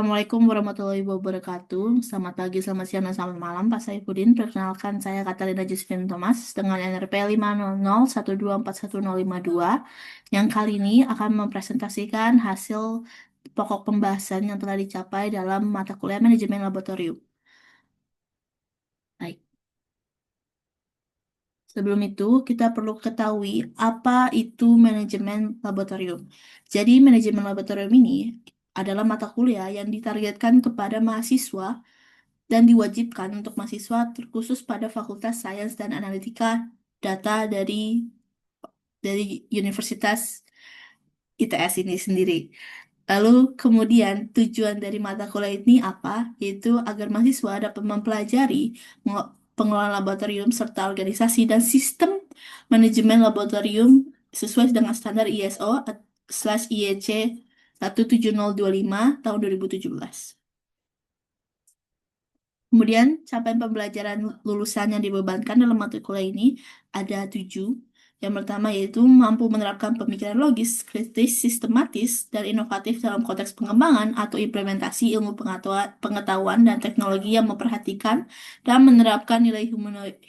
Assalamualaikum warahmatullahi wabarakatuh. Selamat pagi, selamat siang, dan selamat malam, Pak Saifuddin. Perkenalkan, saya Katalina Josephine Thomas dengan NRP 50012141052 yang kali ini akan mempresentasikan hasil pokok pembahasan yang telah dicapai dalam mata kuliah manajemen laboratorium. Baik. Sebelum itu, kita perlu ketahui apa itu manajemen laboratorium. Jadi, manajemen laboratorium ini adalah mata kuliah yang ditargetkan kepada mahasiswa dan diwajibkan untuk mahasiswa terkhusus pada Fakultas Sains dan Analitika Data dari Universitas ITS ini sendiri. Lalu kemudian tujuan dari mata kuliah ini apa? Yaitu agar mahasiswa dapat mempelajari pengelolaan laboratorium serta organisasi dan sistem manajemen laboratorium sesuai dengan standar ISO/IEC 17025 tahun 2017. Kemudian, capaian pembelajaran lulusan yang dibebankan dalam mata kuliah ini ada 7. Yang pertama yaitu mampu menerapkan pemikiran logis, kritis, sistematis, dan inovatif dalam konteks pengembangan atau implementasi ilmu pengetahuan dan teknologi yang memperhatikan dan menerapkan nilai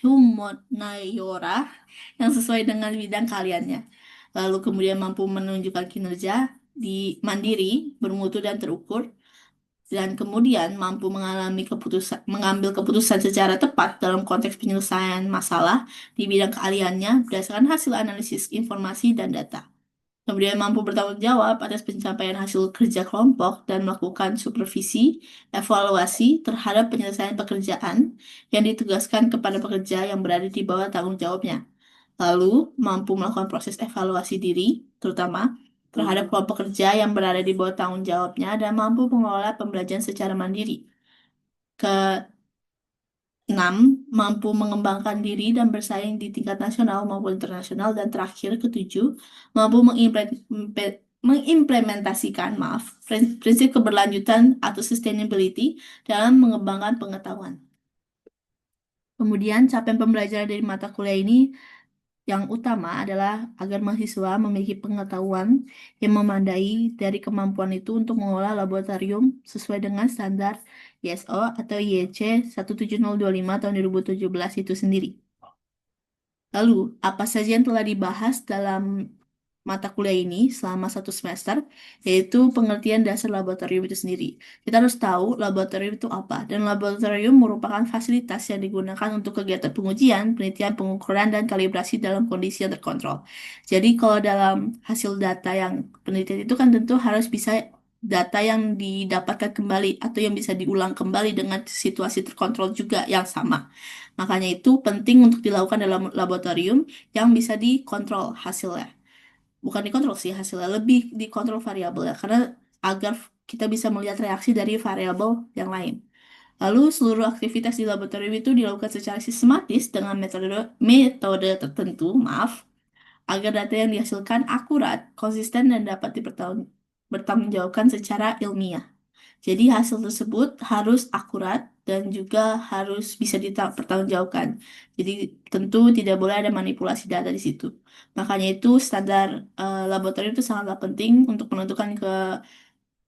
humaniora yang sesuai dengan bidang keahliannya. Lalu kemudian mampu menunjukkan kinerja di mandiri, bermutu, dan terukur, dan kemudian mampu mengambil keputusan secara tepat dalam konteks penyelesaian masalah di bidang keahliannya berdasarkan hasil analisis informasi dan data. Kemudian mampu bertanggung jawab atas pencapaian hasil kerja kelompok dan melakukan supervisi, evaluasi terhadap penyelesaian pekerjaan yang ditugaskan kepada pekerja yang berada di bawah tanggung jawabnya. Lalu, mampu melakukan proses evaluasi diri, terutama terhadap kelompok kerja yang berada di bawah tanggung jawabnya dan mampu mengelola pembelajaran secara mandiri. Keenam, mampu mengembangkan diri dan bersaing di tingkat nasional maupun internasional. Dan terakhir, ketujuh, mampu mengimplementasikan, prinsip keberlanjutan atau sustainability dalam mengembangkan pengetahuan. Kemudian, capaian pembelajaran dari mata kuliah ini yang utama adalah agar mahasiswa memiliki pengetahuan yang memadai dari kemampuan itu untuk mengolah laboratorium sesuai dengan standar ISO atau IEC 17025 tahun 2017 itu sendiri. Lalu, apa saja yang telah dibahas dalam mata kuliah ini selama 1 semester, yaitu pengertian dasar laboratorium itu sendiri. Kita harus tahu laboratorium itu apa, dan laboratorium merupakan fasilitas yang digunakan untuk kegiatan pengujian, penelitian, pengukuran, dan kalibrasi dalam kondisi yang terkontrol. Jadi, kalau dalam hasil data yang penelitian itu kan tentu harus bisa data yang didapatkan kembali atau yang bisa diulang kembali dengan situasi terkontrol juga yang sama. Makanya itu penting untuk dilakukan dalam laboratorium yang bisa dikontrol hasilnya. Bukan dikontrol sih hasilnya, lebih dikontrol variabelnya karena agar kita bisa melihat reaksi dari variabel yang lain. Lalu seluruh aktivitas di laboratorium itu dilakukan secara sistematis dengan metode tertentu, agar data yang dihasilkan akurat, konsisten, dan dapat bertanggungjawabkan secara ilmiah. Jadi hasil tersebut harus akurat dan juga harus bisa dipertanggungjawabkan. Jadi tentu tidak boleh ada manipulasi data di situ. Makanya itu standar laboratorium itu sangatlah penting untuk menentukan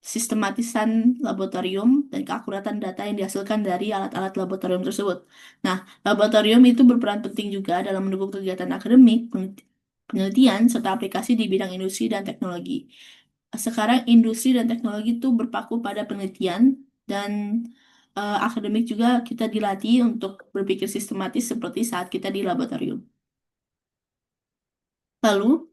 sistematisan laboratorium dan keakuratan data yang dihasilkan dari alat-alat laboratorium tersebut. Nah, laboratorium itu berperan penting juga dalam mendukung kegiatan akademik, penelitian, serta aplikasi di bidang industri dan teknologi. Sekarang industri dan teknologi itu berpaku pada penelitian dan akademik juga kita dilatih untuk berpikir sistematis seperti saat kita di laboratorium. Lalu,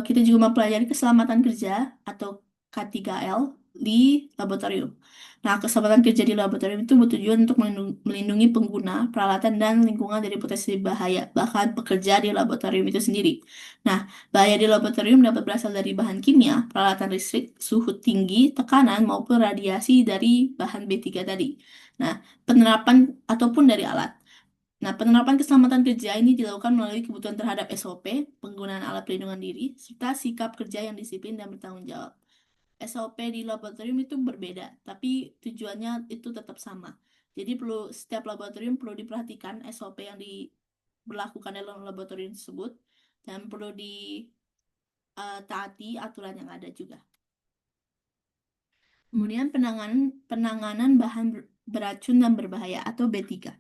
kita juga mempelajari keselamatan kerja atau K3L di laboratorium. Nah, keselamatan kerja di laboratorium itu bertujuan untuk melindungi pengguna, peralatan, dan lingkungan dari potensi bahaya, bahkan pekerja di laboratorium itu sendiri. Nah, bahaya di laboratorium dapat berasal dari bahan kimia, peralatan listrik, suhu tinggi, tekanan, maupun radiasi dari bahan B3 tadi. Nah, penerapan ataupun dari alat. Nah, penerapan keselamatan kerja ini dilakukan melalui kebutuhan terhadap SOP, penggunaan alat pelindungan diri, serta sikap kerja yang disiplin dan bertanggung jawab. SOP di laboratorium itu berbeda, tapi tujuannya itu tetap sama. Jadi setiap laboratorium perlu diperhatikan SOP yang diberlakukan dalam laboratorium tersebut dan perlu ditaati aturan yang ada juga. Kemudian penanganan bahan beracun dan berbahaya atau B3.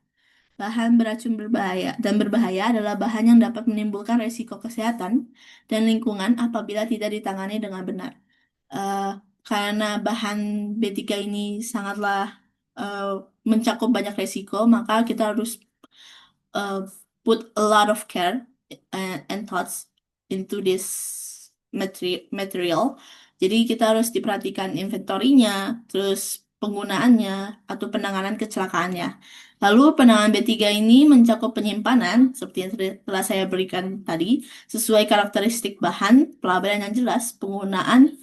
Bahan beracun berbahaya dan berbahaya adalah bahan yang dapat menimbulkan risiko kesehatan dan lingkungan apabila tidak ditangani dengan benar. Eh, karena bahan B3 ini sangatlah eh, mencakup banyak risiko, maka kita harus uh, put a lot of care and thoughts into this material. Jadi kita harus diperhatikan inventorinya, terus penggunaannya, atau penanganan kecelakaannya. Lalu penanganan B3 ini mencakup penyimpanan, seperti yang telah saya berikan tadi, sesuai karakteristik bahan, pelabelan yang jelas, penggunaan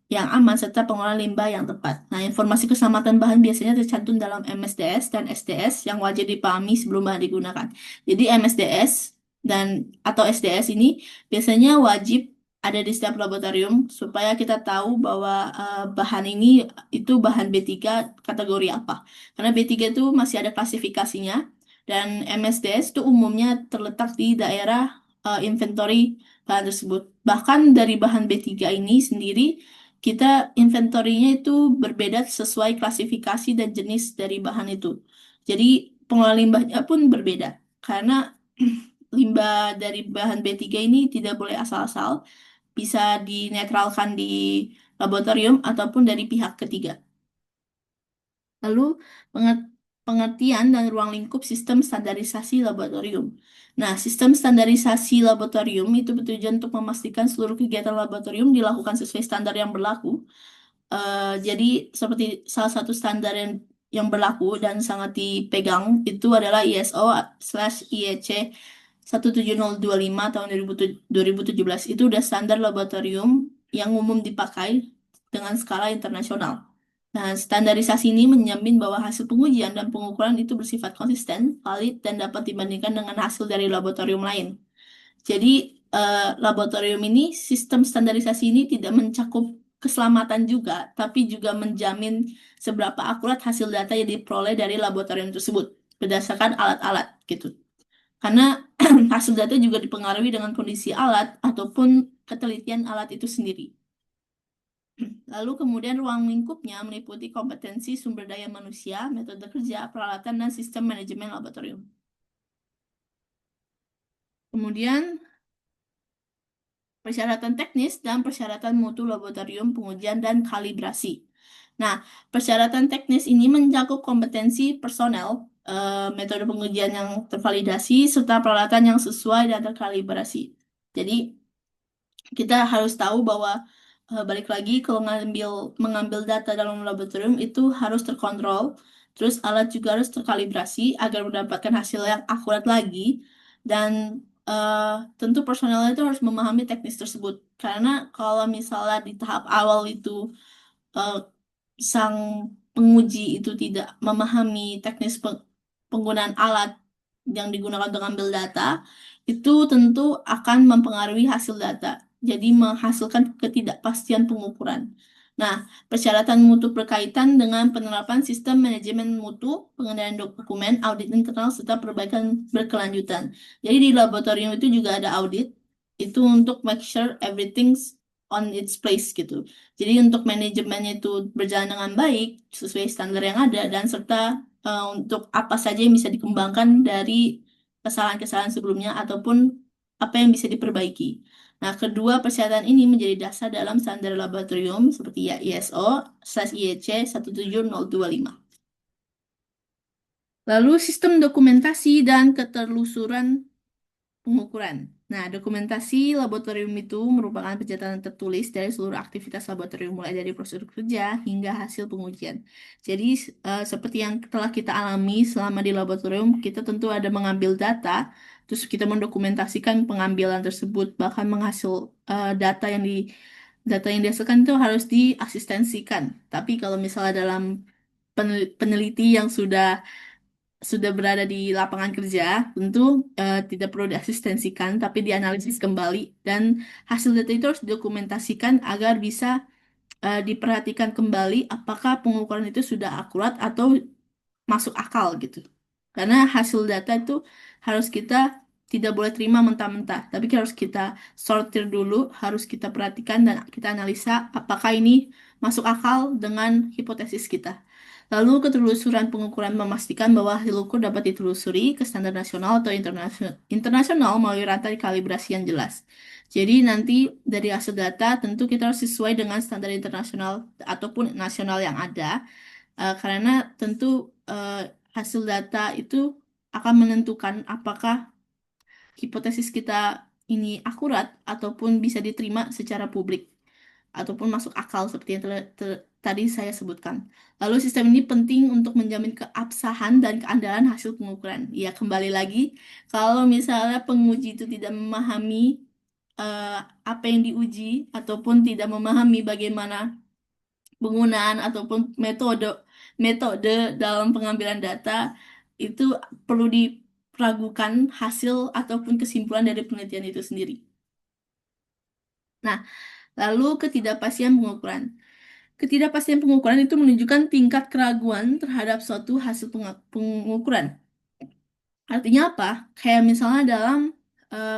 yang aman, serta pengolahan limbah yang tepat. Nah, informasi keselamatan bahan biasanya tercantum dalam MSDS dan SDS yang wajib dipahami sebelum bahan digunakan. Jadi MSDS dan atau SDS ini biasanya wajib ada di setiap laboratorium supaya kita tahu bahwa bahan ini itu bahan B3 kategori apa. Karena B3 itu masih ada klasifikasinya dan MSDS itu umumnya terletak di daerah inventory bahan tersebut. Bahkan dari bahan B3 ini sendiri kita inventorinya itu berbeda sesuai klasifikasi dan jenis dari bahan itu. Jadi pengolahan limbahnya pun berbeda karena limbah dari bahan B3 ini tidak boleh asal-asal, bisa dinetralkan di laboratorium ataupun dari pihak ketiga. Lalu pengertian dan ruang lingkup sistem standarisasi laboratorium. Nah, sistem standarisasi laboratorium itu bertujuan untuk memastikan seluruh kegiatan laboratorium dilakukan sesuai standar yang berlaku. Jadi seperti salah satu standar yang berlaku dan sangat dipegang itu adalah ISO/IEC 17025 tahun 2017. Itu udah standar laboratorium yang umum dipakai dengan skala internasional. Nah, standarisasi ini menjamin bahwa hasil pengujian dan pengukuran itu bersifat konsisten, valid, dan dapat dibandingkan dengan hasil dari laboratorium lain. Jadi, laboratorium ini, sistem standarisasi ini tidak mencakup keselamatan juga, tapi juga menjamin seberapa akurat hasil data yang diperoleh dari laboratorium tersebut berdasarkan alat-alat gitu. Karena hasil data juga dipengaruhi dengan kondisi alat ataupun ketelitian alat itu sendiri. Lalu kemudian ruang lingkupnya meliputi kompetensi sumber daya manusia, metode kerja, peralatan, dan sistem manajemen laboratorium. Kemudian persyaratan teknis dan persyaratan mutu laboratorium, pengujian, dan kalibrasi. Nah, persyaratan teknis ini mencakup kompetensi personel, metode pengujian yang tervalidasi, serta peralatan yang sesuai dan terkalibrasi. Jadi, kita harus tahu bahwa balik lagi kalau mengambil data dalam laboratorium itu harus terkontrol, terus alat juga harus terkalibrasi agar mendapatkan hasil yang akurat lagi dan tentu personel itu harus memahami teknis tersebut karena kalau misalnya di tahap awal itu eh, sang penguji itu tidak memahami teknis penggunaan alat yang digunakan untuk ambil data, itu tentu akan mempengaruhi hasil data. Jadi menghasilkan ketidakpastian pengukuran. Nah, persyaratan mutu berkaitan dengan penerapan sistem manajemen mutu, pengendalian dokumen, audit internal, serta perbaikan berkelanjutan. Jadi di laboratorium itu juga ada audit, itu untuk make sure everything's on its place gitu. Jadi untuk manajemennya itu berjalan dengan baik sesuai standar yang ada dan serta untuk apa saja yang bisa dikembangkan dari kesalahan-kesalahan sebelumnya ataupun apa yang bisa diperbaiki. Nah, kedua persyaratan ini menjadi dasar dalam standar laboratorium seperti ya ISO/IEC 17025. Lalu sistem dokumentasi dan keterlusuran pengukuran. Nah, dokumentasi laboratorium itu merupakan pencatatan tertulis dari seluruh aktivitas laboratorium, mulai dari prosedur kerja hingga hasil pengujian. Jadi, seperti yang telah kita alami selama di laboratorium, kita tentu ada mengambil data, terus kita mendokumentasikan pengambilan tersebut, bahkan data yang dihasilkan itu harus diasistensikan. Tapi kalau misalnya dalam peneliti yang sudah berada di lapangan kerja, tentu tidak perlu diasistensikan, tapi dianalisis kembali dan hasil data itu harus didokumentasikan agar bisa diperhatikan kembali apakah pengukuran itu sudah akurat atau masuk akal gitu. Karena hasil data itu harus kita tidak boleh terima mentah-mentah, tapi harus kita sortir dulu, harus kita perhatikan dan kita analisa apakah ini masuk akal dengan hipotesis kita. Lalu ketelusuran pengukuran memastikan bahwa hasil ukur dapat ditelusuri ke standar nasional atau internasional melalui rantai kalibrasi yang jelas. Jadi nanti dari hasil data tentu kita harus sesuai dengan standar internasional ataupun nasional yang ada, karena tentu eh, hasil data itu akan menentukan apakah hipotesis kita ini akurat ataupun bisa diterima secara publik ataupun masuk akal seperti yang tadi saya sebutkan. Lalu sistem ini penting untuk menjamin keabsahan dan keandalan hasil pengukuran. Ya, kembali lagi, kalau misalnya penguji itu tidak memahami eh, apa yang diuji ataupun tidak memahami bagaimana penggunaan ataupun metode metode dalam pengambilan data, itu perlu diragukan hasil ataupun kesimpulan dari penelitian itu sendiri. Nah, lalu ketidakpastian pengukuran. Ketidakpastian pengukuran itu menunjukkan tingkat keraguan terhadap suatu hasil pengukuran. Artinya apa? Kayak misalnya dalam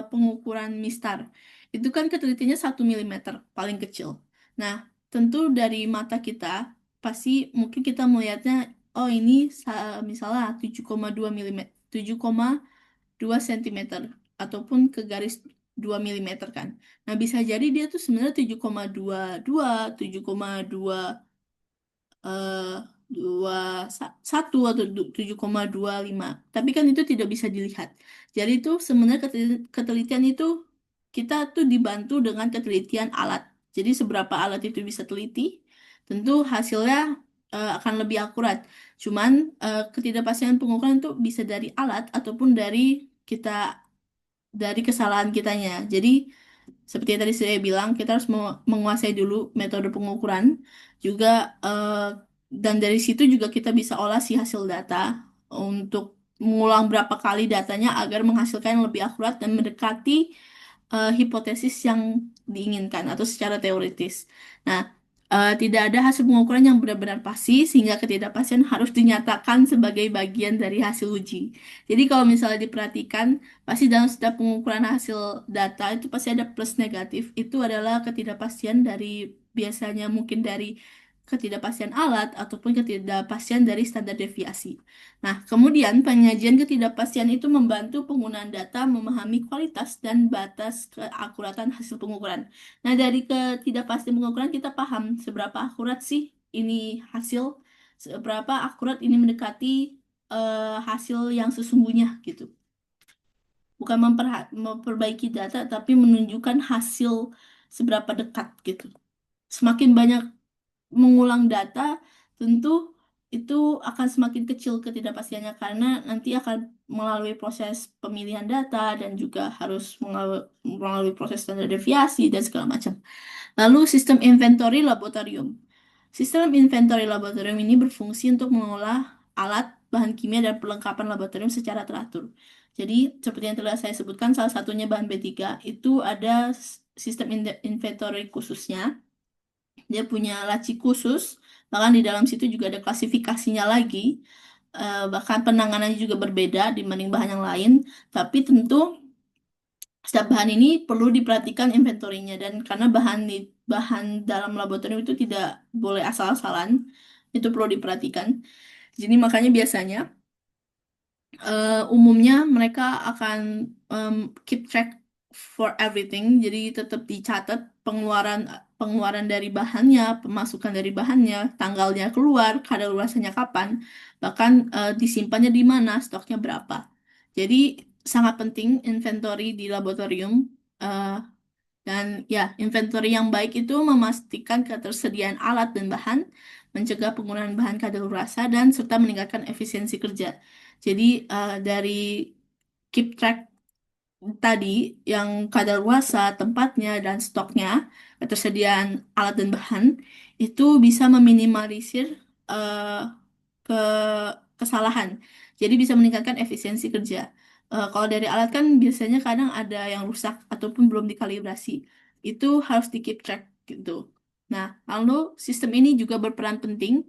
pengukuran mistar, itu kan ketelitiannya 1 mm paling kecil. Nah, tentu dari mata kita, pasti mungkin kita melihatnya, oh ini misalnya 7,2 mm, 7,2 cm, ataupun ke garis 2 mm kan. Nah, bisa jadi dia tuh sebenarnya 7,22, 7,2 eh, satu atau 7,25, tapi kan itu tidak bisa dilihat. Jadi itu sebenarnya ketelitian itu kita tuh dibantu dengan ketelitian alat. Jadi seberapa alat itu bisa teliti, tentu hasilnya akan lebih akurat. Cuman ketidakpastian pengukuran itu bisa dari alat ataupun kita dari kesalahan kitanya. Jadi seperti yang tadi saya bilang, kita harus menguasai dulu metode pengukuran, juga dan dari situ juga kita bisa olah si hasil data untuk mengulang berapa kali datanya agar menghasilkan yang lebih akurat dan mendekati hipotesis yang diinginkan atau secara teoritis. Nah, tidak ada hasil pengukuran yang benar-benar pasti sehingga ketidakpastian harus dinyatakan sebagai bagian dari hasil uji. Jadi kalau misalnya diperhatikan, pasti dalam setiap pengukuran hasil data itu pasti ada plus negatif. Itu adalah ketidakpastian dari biasanya mungkin dari ketidakpastian alat ataupun ketidakpastian dari standar deviasi. Nah, kemudian penyajian ketidakpastian itu membantu penggunaan data memahami kualitas dan batas keakuratan hasil pengukuran. Nah, dari ketidakpastian pengukuran kita paham seberapa akurat sih ini hasil, seberapa akurat ini mendekati hasil yang sesungguhnya gitu. Bukan memperbaiki data, tapi menunjukkan hasil seberapa dekat gitu. Semakin banyak mengulang data, tentu itu akan semakin kecil ketidakpastiannya karena nanti akan melalui proses pemilihan data dan juga harus melalui proses standar deviasi dan segala macam. Lalu sistem inventory laboratorium. Sistem inventory laboratorium ini berfungsi untuk mengolah alat, bahan kimia, dan perlengkapan laboratorium secara teratur. Jadi, seperti yang telah saya sebutkan, salah satunya bahan B3, itu ada sistem inventory khususnya. Dia punya laci khusus, bahkan di dalam situ juga ada klasifikasinya lagi. Bahkan penanganannya juga berbeda dibanding bahan yang lain. Tapi tentu setiap bahan ini perlu diperhatikan inventorinya dan karena bahan dalam laboratorium itu tidak boleh asal-asalan, itu perlu diperhatikan. Jadi makanya biasanya umumnya mereka akan keep track for everything. Jadi tetap dicatat pengeluaran pengeluaran dari bahannya, pemasukan dari bahannya, tanggalnya keluar, kadaluarsanya kapan, bahkan disimpannya di mana, stoknya berapa. Jadi sangat penting inventory di laboratorium. eh, dan ya, inventory yang baik itu memastikan ketersediaan alat dan bahan, mencegah penggunaan bahan kadaluarsa, dan serta meningkatkan efisiensi kerja. Jadi dari keep track tadi yang kadaluarsa, tempatnya, dan stoknya, ketersediaan alat dan bahan, itu bisa meminimalisir eh, ke kesalahan. Jadi bisa meningkatkan efisiensi kerja. Kalau dari alat kan biasanya kadang ada yang rusak ataupun belum dikalibrasi. Itu harus di keep track gitu. Nah, lalu sistem ini juga berperan penting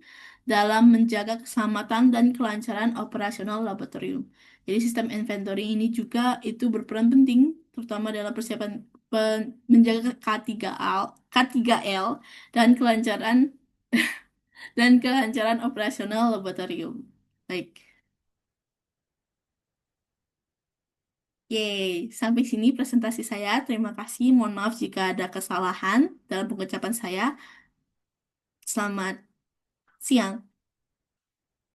dalam menjaga keselamatan dan kelancaran operasional laboratorium. Jadi sistem inventory ini juga itu berperan penting, terutama dalam persiapan menjaga K3L dan kelancaran operasional laboratorium. Baik. Yeay, sampai sini presentasi saya. Terima kasih. Mohon maaf jika ada kesalahan dalam pengucapan saya. Selamat siang.